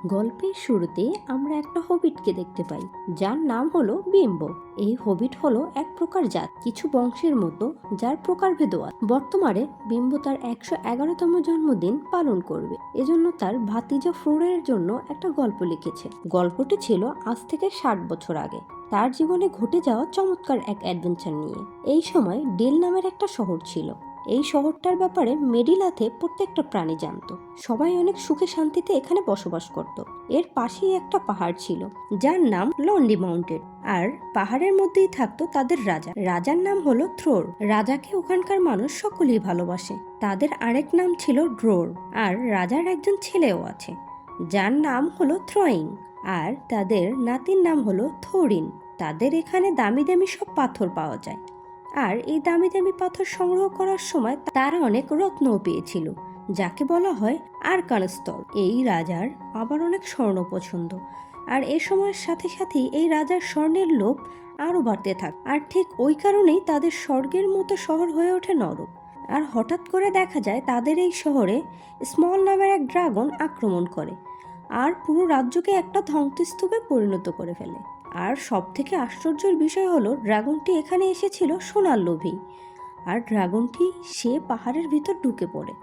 গল্পের শুরুতে আমরা একটা হবিটকে দেখতে পাই, যার নাম হলো বিম্বো। এই হবিট হলো এক প্রকার জাত, কিছু বংশের মতো, যার প্রকারভেদও আছে। বর্তমানে বিম্বো তার 111তম জন্মদিন পালন করবে, এজন্য তার ভাতিজা ফ্লোরের জন্য একটা গল্প লিখেছে। গল্পটি ছিল আজ থেকে 60 বছর আগে, তার জীবনে ঘটে যাওয়া চমৎকার এক অ্যাডভেঞ্চার নিয়ে। এই সময় ডেল নামের একটা শহর ছিল। এই শহরটার ব্যাপারে মেডিলাতে প্রত্যেকটা প্রাণী জানত। সবাই অনেক সুখে শান্তিতে এখানে বসবাস করত। এর পাশেই একটা পাহাড় ছিল, যার নাম লন্ডি মাউন্টেন। আর পাহাড়ের মধ্যেই থাকতো তাদের রাজা। রাজার নাম হলো থ্রোর। রাজাকে ওখানকার মানুষ সকলেই ভালোবাসে। তাদের আরেক নাম ছিল ড্রোর। আর রাজার একজন ছেলেও আছে, যার নাম হলো থ্রোয়িং। আর তাদের নাতির নাম হলো থোরিন। তাদের এখানে দামি দামি সব পাথর পাওয়া যায়। আর এই দামি দামি পাথর সংগ্রহ করার সময় তারা অনেক রত্নও পেয়েছিল, যাকে বলা হয় আরকানস্তর। এই রাজার আবার অনেক স্বর্ণ পছন্দ। আর এ সময়ের সাথে সাথেই এই রাজার স্বর্ণের লোভ আরও বাড়তে থাকে। আর ঠিক ওই কারণেই তাদের স্বর্গের মতো শহর হয়ে ওঠে নরক। আর হঠাৎ করে দেখা যায় তাদের এই শহরে স্মল নামের এক ড্রাগন আক্রমণ করে আর পুরো রাজ্যকে একটা ধ্বংসস্তূপে পরিণত করে ফেলে। আর সব থেকে আশ্চর্যের বিষয় হলো, ড্রাগনটি এখানে এসেছিল সোনার লোভী। আর ড্রাগনটি সে পাহাড়ের ভিতর ঢুকে পড়ে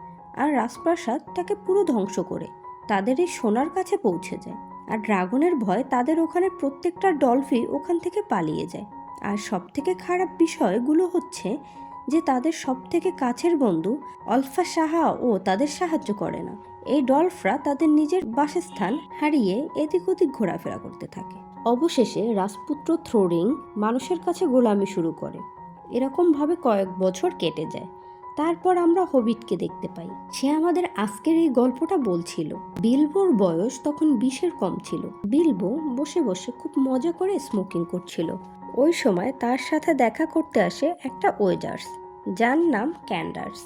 আর রাজপ্রাসাদ তাকে পুরো ধ্বংস করে তাদের এই সোনার কাছে পৌঁছে যায়। আর ড্রাগনের ভয় তাদের ওখানে প্রত্যেকটা ডলফি ওখান থেকে পালিয়ে যায়। আর সব থেকে খারাপ বিষয়গুলো হচ্ছে যে তাদের সব থেকে কাছের বন্ধু অলফা সাহা ও তাদের সাহায্য করে না। এই ডলফরা তাদের নিজের বাসস্থান হারিয়ে এদিক ওদিক ঘোরাফেরা করতে থাকে। অবশেষে রাজপুত্র থ্রোরিং মানুষের কাছে গোলামি শুরু করে। এরকম ভাবে কয়েক বছর কেটে যায়। তারপর আমরা হবিটকে দেখতে পাই। সে আমাদের আজকের এই গল্পটা বলছিল। বিলবোর বয়স তখন 20-এর কম ছিল। বিলবো বসে বসে খুব মজা করে স্মোকিং করছিল। ওই সময় তার সাথে দেখা করতে আসে একটা ওয়েজার্স, যার নাম ক্যান্ডার্স।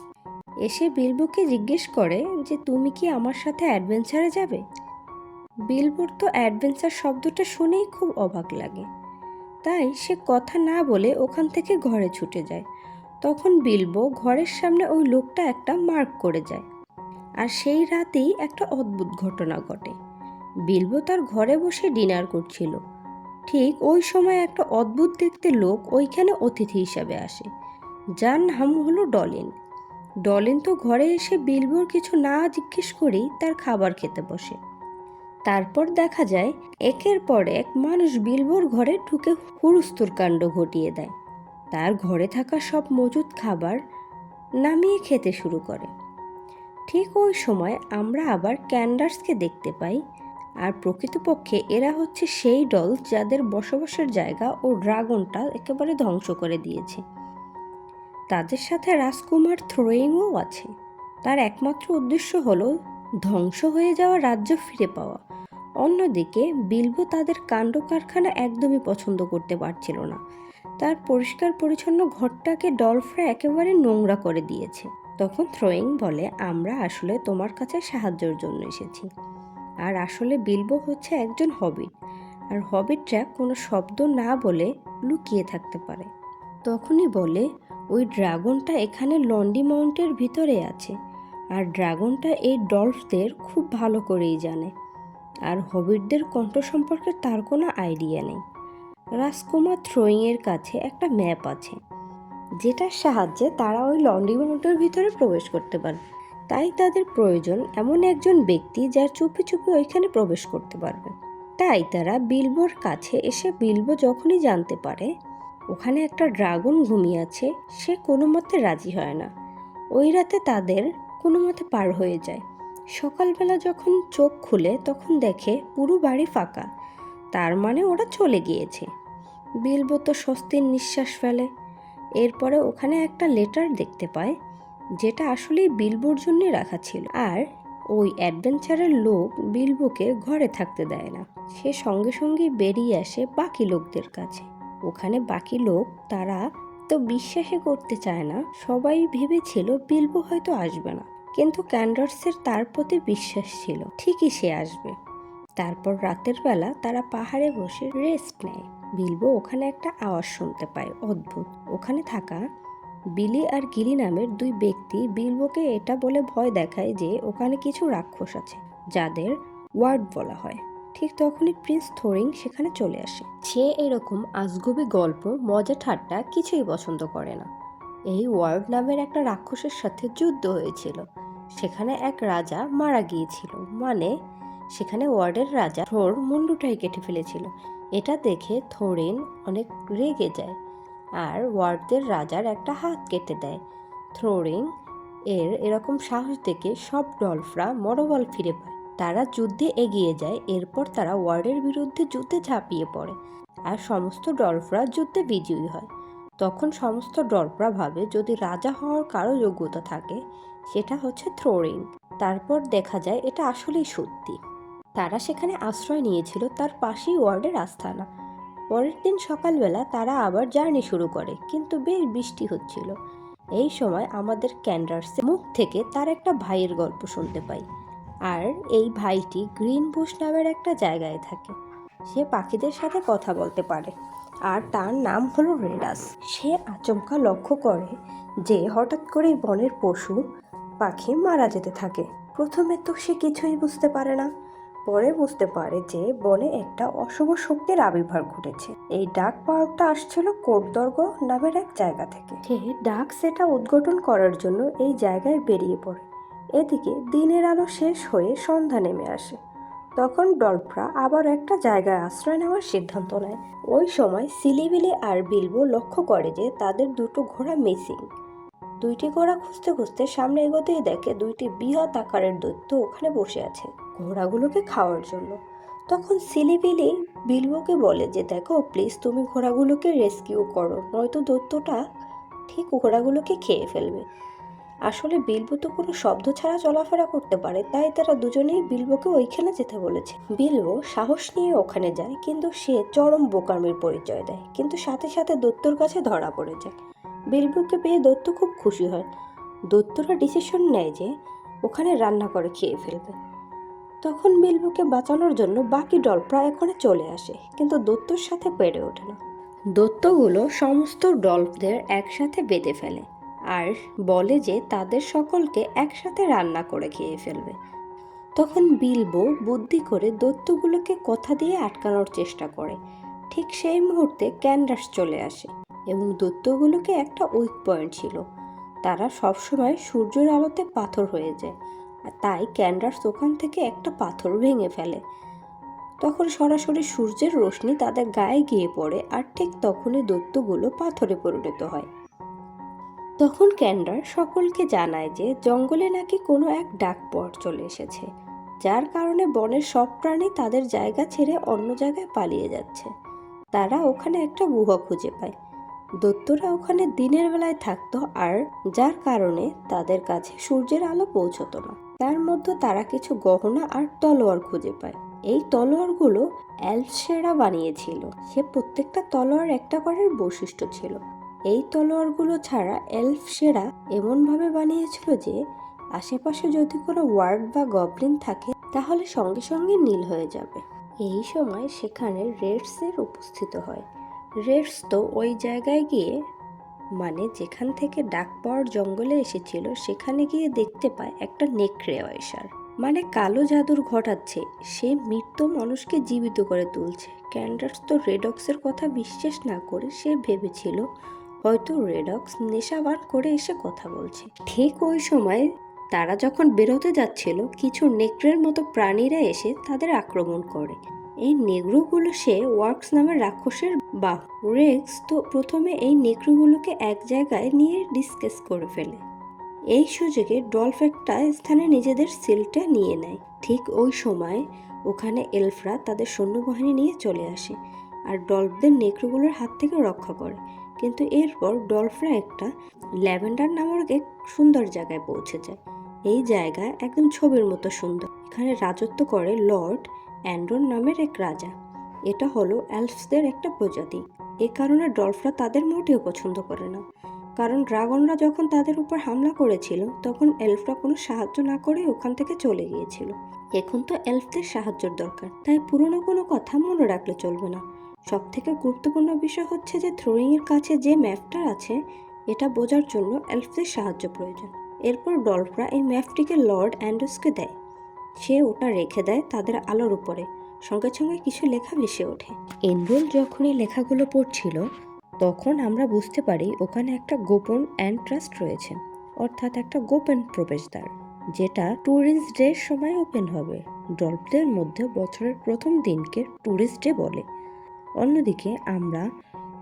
এসে বিলবোকে জিজ্ঞেস করে যে তুমি কি আমার সাথে অ্যাডভেঞ্চারে যাবে। বিলবোর তো অ্যাডভেঞ্চার শব্দটা শুনেই খুব অবাক লাগে, তাই সে কথা না বলে ওখান থেকে ঘরে ছুটে যায়। তখন বিলবো ঘরের সামনে ওই লোকটা একটা মার্ক করে যায়। আর সেই রাতেই একটা অদ্ভুত ঘটনা ঘটে। বিলবো তার ঘরে বসে ডিনার করছিল। ঠিক ওই সময় একটা অদ্ভুত দেখতে লোক ওইখানে অতিথি হিসাবে আসে, যার নাম হলো ডলিন। ডলিন তো ঘরে এসে বিলবোর কিছু না জিজ্ঞেস করেই তার খাবার খেতে বসে। তারপর দেখা যায় একের পর এক মানুষ বিলবোর ঘরে ঢুকে হুড়স্থুর কাণ্ড ঘটিয়ে দেয়। তার ঘরে থাকা সব মজুদ খাবার নামিয়ে খেতে শুরু করে। ঠিক ওই সময় আমরা আবার ক্যান্ডার্সকে দেখতে পাই। আর প্রকৃতপক্ষে এরা হচ্ছে সেই দল যাদের বসবাসের জায়গা ও ড্রাগনটা একেবারে ধ্বংস করে দিয়েছে। তাদের সাথে রাজকুমার থ্রোয়িংও আছে। তার একমাত্র উদ্দেশ্য হলো ধ্বংস হয়ে যাওয়া রাজ্য ফিরে পাওয়া। অন্যদিকে বিলবো তাদের কাণ্ড কারখানা একদমই পছন্দ করতে পারছিল না। তার পরিষ্কার পরিচ্ছন্ন ঘরটাকে ডলফরা একেবারে নোংরা করে দিয়েছে। তখন থ্রোয়িং বলে, আমরা আসলে তোমার কাছে সাহায্যের জন্য এসেছি। আর আসলে বিলবো হচ্ছে একজন হবিট, আর হবিটরা কোনো শব্দ না বলে লুকিয়ে থাকতে পারে। তখনই বলে, ওই ড্রাগনটা এখানে লন্ডি মাউন্টের ভিতরে আছে। আর ড্রাগনটা এই ডলফদের খুব ভালো করেই জানে। আর হবিটদের কণ্ঠ সম্পর্কে তার কোনো আইডিয়া নেই। রাজকুমার থ্রোয়িংয়ের কাছে একটা ম্যাপ আছে, যেটার সাহায্যে তারা ওই লন্ডি মাউন্টের ভিতরে প্রবেশ করতে পারে। তাই তাদের প্রয়োজন এমন একজন ব্যক্তি যার চুপি চুপি ওইখানে প্রবেশ করতে পারবে। তাই তারা বিলবোর কাছে এসে বিলবো যখনই জানতে পারে ওখানে একটা ড্রাগন ঘুমিয়ে আছে, সে কোনো মতে রাজি হয় না। ওই রাতে তাদের কোনো মতে পার হয়ে যায়। সকালবেলা যখন চোখ খুলে তখন দেখে পুরো বাড়ি ফাঁকা। তার মানে ওরা চলে গিয়েছে। বিলবো তো স্বস্তির নিঃশ্বাস ফেলে। এরপরে ওখানে একটা লেটার দেখতে পায়, যেটা আসলেই বিলবোর জন্যই রাখা ছিল। আর ওই অ্যাডভেঞ্চারের লোক বিলবোকে ঘরে থাকতে দেয় না। সে সঙ্গে সঙ্গেই বেরিয়ে আসে বাকি লোকদের কাছে। ওখানে বাকি লোক তারা তো বিশ্বাসই করতে চায় না। সবাই ভেবেছিল বিলবো হয়তো আসবে না, কিন্তু ক্যান্ডার্সের তার প্রতি বিশ্বাস ছিল, ঠিকই সে আসবে। তারপর রাতের বেলা তারা পাহাড়ে বসে রেস্ট নেয়। বিলবো ওখানে একটা আওয়াজ শুনতে পায়, অদ্ভুত। ওখানে থাকা বিলি আর গিলি নামের দুই ব্যক্তি বিলবোকে এটা বলে ভয় দেখায় যে ওখানে কিছু রাক্ষস আছে, যাদের ওয়ার্ড বলা হয়। ঠিক তখনই প্রিন্স থোরিং সেখানে চলে আসে। সে এরকম আজগুবি গল্প, মজা ঠাট্টা কিছুই পছন্দ করে না। এই ওয়ার্ড নামের একটা রাক্ষসের সাথে যুদ্ধ হয়েছিল। সেখানে এক রাজা মারা গিয়েছিল, মানে সেখানে ওয়ার্ডের রাজা থোর মুন্ডুটাই কেটে ফেলেছিল। এটা দেখে থোরিন অনেক রেগে যায় আর ওয়ার্ডদের রাজার একটা হাত কেটে দেয়। থোরিং এরকম সাহস দেখে সব ডলফরা মনোবল ফিরে পায়। তারা যুদ্ধে এগিয়ে যায়। এরপর তারা ওয়ার্ডের বিরুদ্ধে যুদ্ধে ঝাঁপিয়ে পড়ে আর সমস্ত ডলফরা যুদ্ধে বিজয়ী হয়। তখন সমস্ত ডলফরা ভাবে যদি রাজা হওয়ার কারো যোগ্যতা থাকে সেটা হচ্ছে থোরিং। তারপর দেখা যায় এটা আসলেই সত্যি। তারা সেখানে আশ্রয় নিয়েছিল তার পাশেই ওয়ার্ডের আস্তানা। পরের দিন সকালবেলা তারা আবার জার্নি শুরু করে, কিন্তু বেশ বৃষ্টি হচ্ছিল। এই সময় আমাদের ক্যান্ডার্সের মুখ থেকে তার একটা ভাইয়ের গল্প শুনতে পাই। আর এই ভাইটি গ্রিন বুশ নামের একটা জায়গায় থাকে। সে পাখিদের সাথে কথা বলতে পারে আর তার নাম হলো রেডাস। সে আচমকা লক্ষ্য করে যে হঠাৎ করেই বনের পশু পাখি মারা যেতে থাকে। প্রথমে তো সে কিছুই বুঝতে পারে না, পরে বুঝতে পারে যে বনে একটা অশুভ শক্তির আবির্ভাব ঘটেছে। এই ডাক পাওয়াটা আসছিল কোটদর্গ নামের এক জায়গা থেকে। সে ডাক সেটা উদ্ঘাটন করার জন্য এই জায়গায় বেরিয়ে পড়ে। এদিকে দিনের আলো শেষ হয়ে সন্ধ্যা নেমে আসে। তখন ডলফরা আবার একটা জায়গায় আশ্রয় নেওয়ার সিদ্ধান্ত নেয়। ওই সময় সিলিবিলি আর বিলবো লক্ষ্য করে যে তাদের দুটো ঘোড়া মিসিং। দুইটি ঘোড়া খুঁজতে খুঁজতে সামনে এগোতেই দেখে দুইটি বৃহৎ আকারের দৈত্য ওখানে বসে আছে ঘোড়াগুলোকে খাওয়ার জন্য। তখন সিলিবিলি বিলবোকে বলে যে দেখো প্লিজ তুমি ঘোড়াগুলোকে রেস্কিউ করো, নয়তো দৈত্যটা ঠিক ঘোড়াগুলোকে খেয়ে ফেলবে। আসলে বিলবো তো কোনো শব্দ ছাড়া চলাফেরা করতে পারে, তাই তারা দুজনেই বিলবোকে ওইখানে যেতে বলেছে। বিলবো সাহস নিয়ে ওখানে যায়, কিন্তু সে চরম বোকামির পরিচয় দেয়, কিন্তু সাথে সাথে দৈত্যর কাছে ধরা পড়ে যায়। বিলবোকে পেয়ে দৈত্য খুব খুশি হয়। দৈত্যরা ডিসিশন নেয় যে ওখানে রান্না করে খেয়ে ফেলবে। তখন বিলবোকে বাঁচানোর জন্য বাকি ডলফরা এখানে চলে আসে, কিন্তু দৈত্যর সাথে পেরে ওঠে না। দৈত্যগুলো সমস্ত ডলফদের একসাথে বেঁধে ফেলে আর বলে যে তাদের সকলকে একসাথে রান্না করে খেয়ে ফেলবে। তখন বিলবো বুদ্ধি করে দৈত্যগুলোকে কথা দিয়ে আটকানোর চেষ্টা করে। ঠিক সেই মুহূর্তে ক্যান্ডার্স চলে আসে এবং দৈত্যগুলোকে একটা উইক পয়েন্ট ছিল। তারা সবসময় সূর্যের আলোতে পাথর হয়ে যায়, আর তাই ক্যান্ডার্স ওখান থেকে একটা পাথর ভেঙে ফেলে। তখন সরাসরি সূর্যের রশ্মি তাদের গায়ে গিয়ে পড়ে আর ঠিক তখনই দৈত্যগুলো পাথরে পরিণত হয়। তখন ক্যান্ডার সকলকে জানায় যে জঙ্গলে নাকি কোনো এক ডাক পথ চলে এসেছে, যার কারণে বনের সব প্রাণী তাদের জায়গা ছেড়ে অন্য জায়গায় পালিয়ে যাচ্ছে। তারা ওখানে একটা গুহা খুঁজে পায়। দৈত্যরা ওখানে দিনের বেলায় থাকতো আর যার কারণে তাদের কাছে সূর্যের আলো পৌঁছতো না। তার মধ্যে তারা কিছু গহনা আর তলোয়ার খুঁজে পায়। এই তলোয়ারগুলো এলফসেরা বানিয়েছিল। সে প্রত্যেকটা তলোয়ার একটা করে বৈশিষ্ট্য ছিল। এই তলোয়ারগুলো ছাড়া এলফসেরা এমনভাবে বানিয়েছিল যে আশেপাশে যদি কোনো ওয়ার্ড বা গবলিন থাকে তাহলে সঙ্গে সঙ্গে নীল হয়ে যাবে। এই সময় সেখানে রেডসের উপস্থিত হয়। রেডস তো ওই জায়গায় গিয়ে, মানে যেখান থেকে ডাক পাওয়ার জঙ্গলে এসেছিল, সেখানে গিয়ে দেখতে পায় একটা নেকড়ে অয়সার, মানে কালো জাদুর ঘটাচ্ছে। সে মৃত মানুষকে জীবিত করে তুলছে। ক্যান্ডার্স তো রেডক্সের কথা বিশ্বাস না করে সে ভেবেছিল হয়তো রেডক্স নেশাবান করে এসে কথা বলছে। ঠিক ওই সময় তারা যখন বেরোতে যাচ্ছিল, কিছু নেকড়ের মতো প্রাণীরা এসে তাদের আক্রমণ করে। এই নেগ্রোগুলো সে ওয়ার্কস নামের রাক্ষসের বাহু। রেক্স তো প্রথমে এই নেগ্রোগুলোকে এক জায়গায় নিয়ে ডিসকাস করে ফেলে। এই সুযোগে ডলফ একটা স্থানে নিজেদের সিলটা নিয়ে নেয়। ঠিক ওই সময় ওখানে এলফরা তাদের সৈন্যবাহিনী নিয়ে চলে আসে আর ডলফদের নেগ্রোগুলোর হাত থেকে রক্ষা করে। কিন্তু এরপর ডলফরা একটা ল্যাভেন্ডার নামক এক সুন্দর জায়গায় পৌঁছে যায়। এই জায়গা একদম ছবির মতো সুন্দর। এখানে রাজত্ব করে লর্ড অ্যান্ড্রন নামের এক রাজা। এটা হলো এলফসদের একটা প্রজাতি। এ কারণে ডলফরা তাদের মোটেও পছন্দ করে না, কারণ ড্রাগনরা যখন তাদের উপর হামলা করেছিল তখন এলফরা কোনো সাহায্য না করে ওখান থেকে চলে গিয়েছিল। এখন তো এলফদের সাহায্যের দরকার, তাই পুরনো কোনো কথা মনে রাখলে চলবে না। সব থেকে গুরুত্বপূর্ণ বিষয় হচ্ছে যে থ্রোয়িং এর কাছে যে ম্যাপটা আছে এটা বোঝার জন্য এলফদের সাহায্য প্রয়োজন। এরপর ডলফরা এই ম্যাপটিকে লর্ড অ্যান্ড্রুসকে দেয়। সে ওটা রেখে দেয় তাদের আলোর উপরে। সঙ্গে সঙ্গে কিছু লেখা ভেসে ওঠে। এনরোল যখন এই লেখাগুলো পড়ছিল তখন আমরা বুঝতে পারি ওখানে একটা গোপন এন্ট্রান্স রয়েছে, অর্থাৎ একটা গোপন প্রবেশদ্বার, যেটা ট্যুরিস্ট ডে সময় ওপেন হবে। ডলফদের মধ্যে বছরের প্রথম দিনকে ট্যুরিস্ট ডে বলে। অন্যদিকে আমরা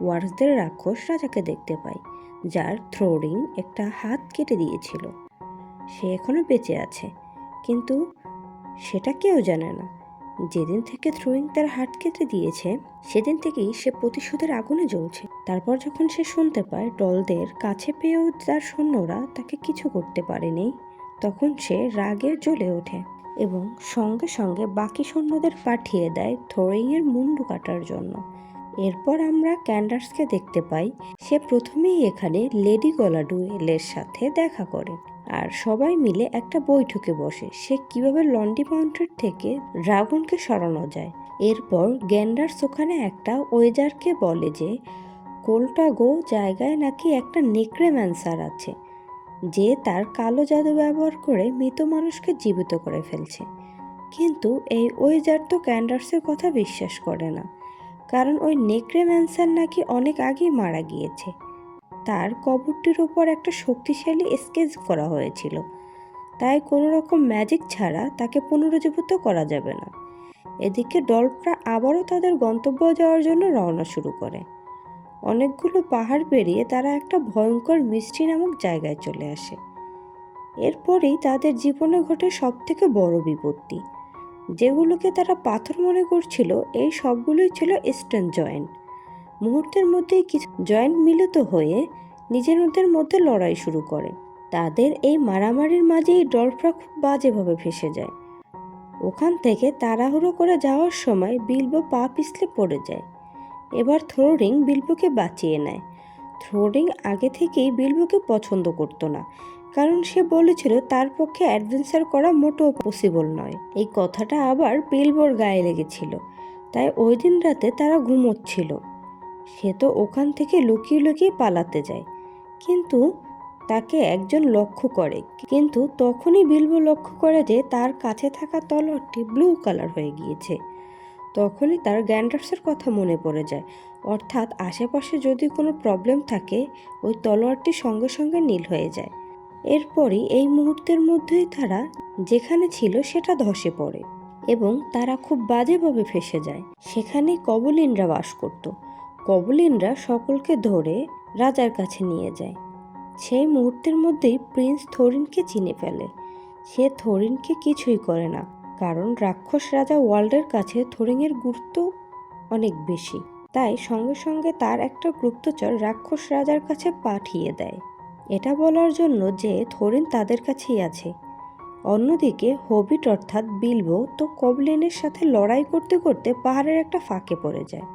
ওয়ার্সদের রাক্ষস রাজাকে দেখতে পাই, যার থ্রোরিং একটা হাত কেটে দিয়েছিল। সে এখনো বেঁচে আছে, কিন্তু সেটা কেউ জানে না। যেদিন থেকে থ্রোয়িং তার হাত কেটে দিয়েছে সেদিন থেকেই সে প্রতিশোধের আগুনে জ্বলছে। তারপর যখন সে শুনতে পায় ডলদের কাছে পেয়েও তার সৈন্যরা তাকে কিছু করতে পারেনি, তখন সে রাগে জ্বলে ওঠে এবং সঙ্গে সঙ্গে বাকি সৈন্যদের পাঠিয়ে দেয় থ্রোয়িংয়ের মুন্ডু কাটার জন্য। এরপর আমরা ক্যান্ডার্সকে দেখতে পাই। সে প্রথমেই এখানে লেডি গলাডুয়েলের সাথে দেখা করে আর সবাই মিলে একটা বৈঠকে বসে সে কিভাবে লন্ডি মাউন্টেন থেকে ড্রাগনকে সরানো যায়। এরপর গ্যান্ডার্স ওখানে একটা ওয়েজারকে বলে যে কোলটাগো জায়গায় নাকি একটা নেক্রোম্যান্সার আছে, যে তার কালো জাদু ব্যবহার করে মৃত মানুষকে জীবিত করে ফেলছে। কিন্তু এই ওয়েজার তো ক্যান্ডার্সের কথা বিশ্বাস করে না, কারণ ওই নেক্রোম্যান্সার নাকি অনেক আগেই মারা গিয়েছে। তার কবরটির উপর একটা শক্তিশালী স্কেচ করা হয়েছিল, তাই কোনো রকম ম্যাজিক ছাড়া তাকে পুনরুজ্জীবিত করা যাবে না। এদিকে ডলফরা আবারও তাদের গন্তব্য যাওয়ার জন্য রওনা শুরু করে। অনেকগুলো পাহাড় পেরিয়ে তারা একটা ভয়ঙ্কর মিষ্টি নামক জায়গায় চলে আসে। এরপরেই তাদের জীবনে ঘটে সবথেকে বড় বিপত্তি। যেগুলোকে তারা পাথর মনে করছিল, এই সবগুলোই ছিল স্টোন জয়েন্ট। মুহূর্তের মধ্যেই কিছু জয়েন্ট মিলিত হয়ে নিজেদের মধ্যে লড়াই শুরু করে। তাদের এই মারামারির মাঝেই ডলফরা খুব বাজেভাবে ফেঁসে যায়। ওখান থেকে তাড়াহুড়ো করে যাওয়ার সময় বিলবো পা পিছলে পড়ে যায়। এবার থ্রোরিং বিলবোকে বাঁচিয়ে নেয়। থ্রোরিং আগে থেকেই বিলবোকে পছন্দ করতো না, কারণ সে বলেছিল তার পক্ষে অ্যাডভেঞ্চার করা মোটেও পসিবল নয়। এই কথাটা আবার বিলবোর গায়ে লেগেছিল, তাই ওই দিন রাতে তারা ঘুমোচ্ছিল। সে তো ওখান থেকে লুকিয়ে লুকিয়ে পালাতে যায়, কিন্তু তাকে একজন লক্ষ্য করে। কিন্তু তখনই বিলবো লক্ষ্য করে যে তার কাছে থাকা তলোয়ারটি ব্লু কালার হয়ে গিয়েছে। তখনই তার গ্যান্ডার্সের কথা মনে পড়ে যায়, অর্থাৎ আশেপাশে যদি কোনো প্রবলেম থাকে ওই তলোয়ারটি সঙ্গে সঙ্গে নীল হয়ে যায়। এরপরই এই মুহূর্তের মধ্যেই তারা যেখানে ছিল সেটা ধসে পড়ে এবং তারা খুব বাজেভাবে ফেঁসে যায়। সেখানে কবলিনরা বাস করত। কবলিনরা সকলকে ধরে রাজার কাছে নিয়ে যায়। সেই মুহূর্তের মধ্যেই প্রিন্স থোরিনকে চিনে ফেলে। সে থোরিনকে কিছুই করে না, কারণ রাক্ষস রাজা ওয়ার্ল্ডের কাছে থোরিনের গুরুত্ব অনেক বেশি। তাই সঙ্গে সঙ্গে তার একটা গুপ্তচর রাক্ষস রাজার কাছে পাঠিয়ে দেয়, এটা বলার জন্য যে থোরিন তাদের কাছেই আছে। অন্যদিকে হবিট অর্থাৎ বিলবো তো কবলিনের সাথে লড়াই করতে করতে পাহাড়ের একটা ফাঁকে পড়ে যায়।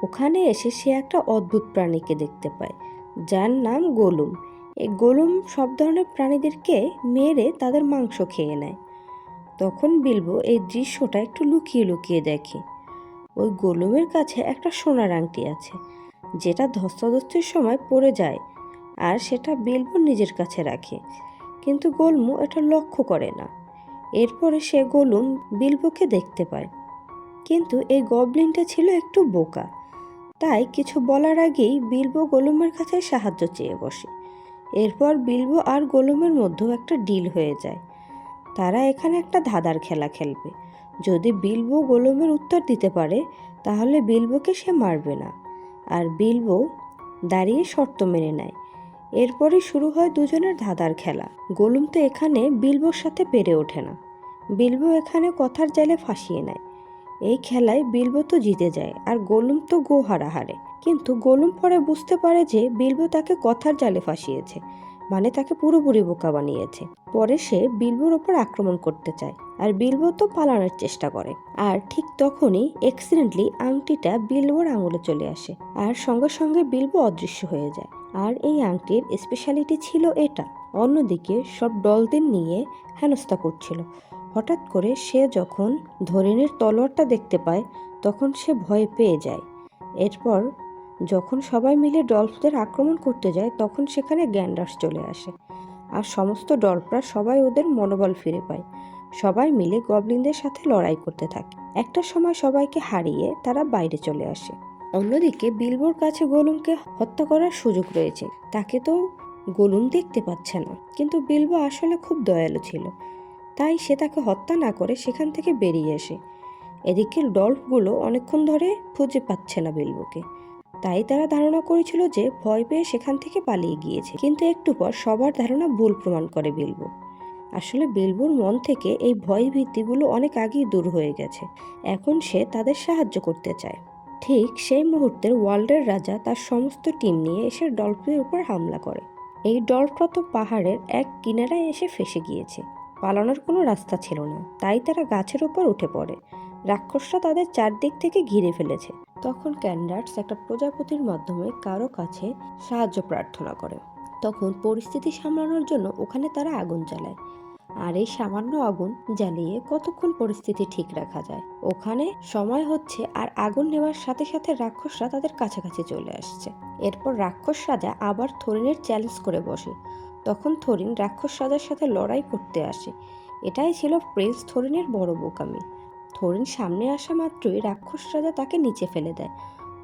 ওখানে এসে সে একটা অদ্ভুত প্রাণীকে দেখতে পায়, যার নাম গোলুম। এই গোলুম সব ধরনের প্রাণীদেরকে মেরে তাদের মাংস খেয়ে নেয়। তখন বিলবো এই দৃশ্যটা একটু লুকিয়ে লুকিয়ে দেখে। ওই গোলুমের কাছে একটা সোনার আংটি আছে, যেটা ধস্তাধস্তির সময় পড়ে যায়, আর সেটা বিলবো নিজের কাছে রাখে। কিন্তু গোলমু এটা লক্ষ্য করে না। এরপরে সে গোলুম বিলবোকে দেখতে পায়, কিন্তু এই গবলিনটা ছিল একটু বোকা। তাই কিছু বলার আগেই বিলবো গোলুমের কাছে সাহায্য চেয়ে বসে। এরপর বিলবো আর গোলুমের মধ্যেও একটা ডিল হয়ে যায়। তারা এখানে একটা ধাঁধার খেলা খেলবে। যদি বিলবো গোলুমের উত্তর দিতে পারে তাহলে বিলবোকে সে মারবে না, আর বিলবো দাঁড়িয়ে শর্ত মেনে নেয়। এরপরে শুরু হয় দুজনের ধাঁধার খেলা। গোলুম তো এখানে বিলবোর সাথে পেরে ওঠে না। বিলবো এখানে কথার জালে ফাঁসিয়ে নেয়। এই খেলায় বিলবো তো জিতে যায় আর গোলুম তো গো হারে। কিন্তু গোলুম পরে বুঝতে পারে যে বিলবো তাকে কথার জালে ফাঁসিয়েছে, মানে তাকে পুরোপুরি বোকা বানিয়েছে। পরে সে বিলবোর ওপর আক্রমণ করতে চায় আর বিলবো তো পালানোর চেষ্টা করে। আর ঠিক তখনই অ্যাক্সিডেন্টলি আংটিটা বিলবোর আঙুলে চলে আসে আর সঙ্গে সঙ্গে বিলবো অদৃশ্য হয়ে যায়। আর এই আংটির স্পেশালিটি ছিল এটা। অন্যদিকে সব ডলদের নিয়ে হেনস্থা করছিল। হঠাৎ করে সে যখন ধরিনের তলোয়ারটা দেখতে পায় তখন সে ভয় পেয়ে যায়। এরপর যখন সবাই মিলে ডলফদের আক্রমণ করতে যায় তখন সেখানে গ্যান্ডার্স চলে আসে আর সমস্ত ডলফরা সবাই ওদের মনোবল ফিরে পায়। সবাই মিলে গবলিনদের সাথে লড়াই করতে থাকে। একটা সময় সবাইকে হারিয়ে তারা বাইরে চলে আসে। অন্যদিকে বিলবোর কাছে গোলুমকে হত্যা করার সুযোগ রয়েছে। তাকে তো গোলুম দেখতে পাচ্ছে না, কিন্তু বিলবো আসলে খুব দয়ালু ছিল, তাই সে তাকে হত্যা না করে সেখান থেকে বেরিয়ে আসে। এদিকে ডলফগুলো অনেকক্ষণ ধরে খুঁজে পাচ্ছে না বিলবোকে, তাই তারা ধারণা করেছিল যে ভয় পেয়ে সেখান থেকে পালিয়ে গিয়েছে। কিন্তু একটু পর সবার ধারণা ভুল প্রমাণ করে বিলবো। আসলে বিলবোর মন থেকে এই ভয় ভীতিগুলো অনেক আগেই দূর হয়ে গেছে। এখন সে তাদের সাহায্য করতে চায়। ঠিক সেই মুহূর্তে ওয়ার্ল্ডের রাজা তার সমস্ত টিম নিয়ে এসে ডলফের উপর হামলা করে। এই ডলফটা তো পাহাড়ের এক কিনারায় এসে ফেসে গিয়েছে। পালানোর কোনো রাস্তা ছিল না, তাই তারা গাছের উপর উঠে পড়ে। রাক্ষসরা তাদের চারদিক থেকে ঘিরে ফেলেছে। তখন ক্যান্ডার্স একটা প্রজাপতির মাধ্যমে কারো কাছে সাহায্য প্রার্থনা করে। তখন পরিস্থিতি সামলানোর জন্য ওখানে তারা আগুন জ্বালায়। আর এই সামান্য আগুন জ্বালিয়ে কতক্ষণ পরিস্থিতি ঠিক রাখা যায়। ওখানে সময় হচ্ছে আর আগুন নেওয়ার সাথে সাথে রাক্ষসরা তাদের কাছাকাছি চলে আসছে। এরপর রাক্ষস রাজা আবার থরিনের চ্যালেঞ্জ করে বসে। তখন থরিন রাক্ষস রাজার সাথে লড়াই করতে আসে। এটাই ছিল প্রিন্স থরিনের বড় বোকামি। থরিন সামনে আসা মাত্রই রাক্ষস রাজা তাকে নিচে ফেলে দেয়।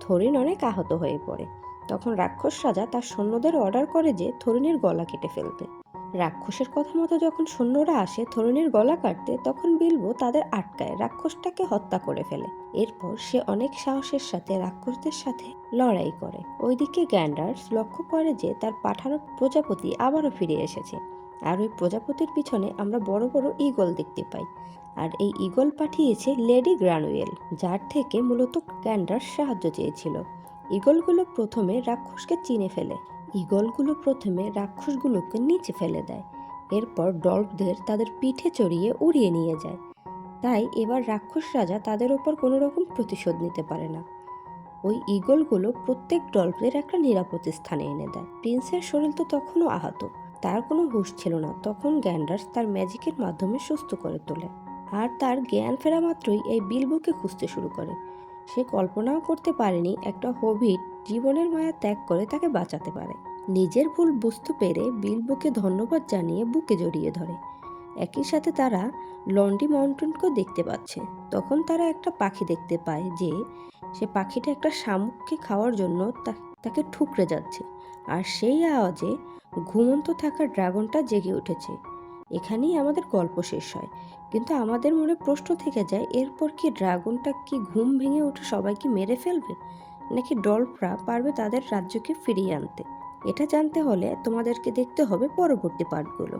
থরিন অনেক আহত হয়ে পড়ে। তখন রাক্ষস রাজা তার সৈন্যদের অর্ডার করে যে থরিনের গলা কেটে ফেলতে। রাক্ষসের কথা মতো যখন সৈন্যরা আসে থরিনের গলা কাটতে, তখন বিলবো তাদের আটকায় রাক্ষসটাকে হত্যা করে ফেলে। এরপর সে অনেক সাহসের সাথে রাক্ষসদের সাথে লড়াই করে। ওইদিকে গ্যান্ডার্স লক্ষ্য করে যে তার পাঠানো প্রজাপতি আবারও ফিরে এসেছে। আর ওই প্রজাপতির পিছনে আমরা বড় বড় ঈগল দেখতে পাই। আর এই ঈগল পাঠিয়েছে লেডি গ্রানুয়েল, যার থেকে মূলত গ্যান্ডার্স সাহায্য চেয়েছিল। ঈগলগুলো প্রথমে রাক্ষসকে চিনে ফেলে। ঈগলগুলো প্রথমে রাক্ষসগুলোকে নিচে ফেলে দেয়। এরপর ডলফদের তাদের পিঠে চড়িয়ে উড়িয়ে নিয়ে যায়। তাই এবার রাক্ষস রাজা তাদের ওপর কোনো রকম প্রতিশোধ নিতে পারে না। ওই ঈগলগুলো প্রত্যেক ডলফদের একটা নিরাপদ স্থানে এনে দেয়। প্রিন্সের শরীর তো তখনও আহত, তার কোনো হুঁশ ছিল না। তখন গ্যান্ডার্স তার ম্যাজিকের মাধ্যমে সুস্থ করে তোলে। আর তার জ্ঞান ফেরা মাত্রই এই বিলবোকে খুঁজতে শুরু করে। সে কল্পনাও করতে পারেনি একটা হবিট জীবনের মায়া ত্যাগ করে তাকে বাঁচাতে পারে। নিজের ভুল বুঝতে পেরে বিলবোকে ধন্যবাদ জানিয়ে বুকে জড়িয়ে ধরে। একই সাথে তারা লন্ডি মাউন্টেনকেও দেখতে পাচ্ছে। তখন তারা একটা পাখি দেখতে পায় যে সে পাখিটা একটা শামুককে খাওয়ার জন্য তাকে ঠুকরে যাচ্ছে। আর সেই আওয়াজে ঘুমন্ত থাকা ড্রাগনটা জেগে উঠেছে। এখানেই আমাদের গল্প শেষ হয়, কিন্তু আমাদের মনে প্রশ্ন থেকে যায়, এরপর কি ড্রাগনটা কি ঘুম ভেঙে উঠে সবাইকে মেরে ফেলবে, নাকি ডলফরা পারবে তাদের রাজ্যকে ফিরিয়ে আনতে? এটা জানতে হলে তোমাদেরকে দেখতে হবে পরবর্তী পার্টগুলো।